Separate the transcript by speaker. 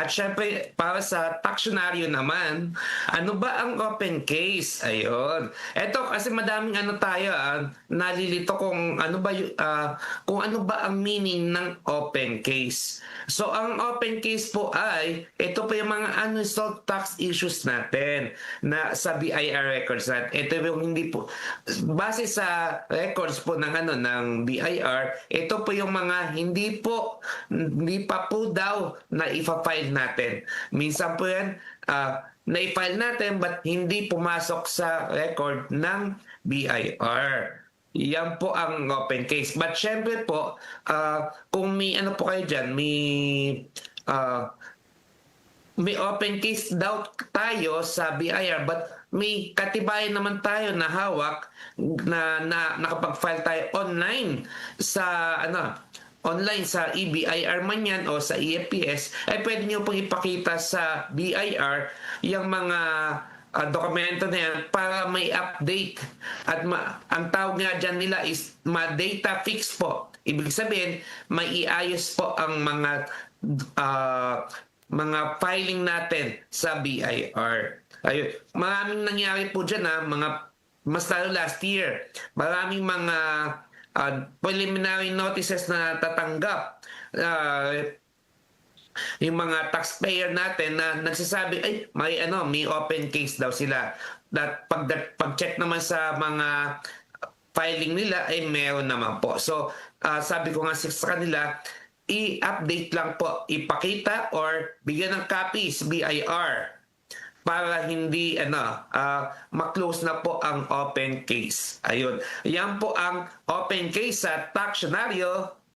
Speaker 1: At syempre, para sa taksyonaryo naman, ano ba ang open case? Ayun. Eto, kasi madaming ano tayo, nalilito kung ano ba, kung ano ba ang meaning ng open case. So, ang open case po ay, ito po yung mga unresolved tax issues natin na sa BIR records natin. Ito yung hindi po, base sa records po ng ano ng BIR, ito po yung mga hindi pa po daw na ipa-file natin. Minsan po yan, na-file natin but hindi pumasok sa record ng BIR. Yan po ang open case. But syempre po, kung may ano po kayo dyan, uh, may open case daw tayo sa BIR but may katibayan naman tayo na hawak na nakapag-file tayo online sa online sa EBIR man yan o sa EFPS, ay pwede nyo pong ipakita sa BIR yung mga dokumento na yan para may update. At ang tawag nga dyan nila is data fix po. Ibig sabihin, may iayos po ang mga filing natin sa BIR. Ayun. Maraming nangyari po dyan mas lalo last year. Maraming mga preliminary notices na tatanggap. Yung mga taxpayer natin na nagsasabi ay may open case daw sila. Pag-check naman sa mga filing nila ay meron naman po. So sabi ko nga sa kanila, i-update lang po, ipakita or bigyan ng copies BIR para hindi ma-close na po ang open case. Ayun. Yan po ang open case sa taksyonaryo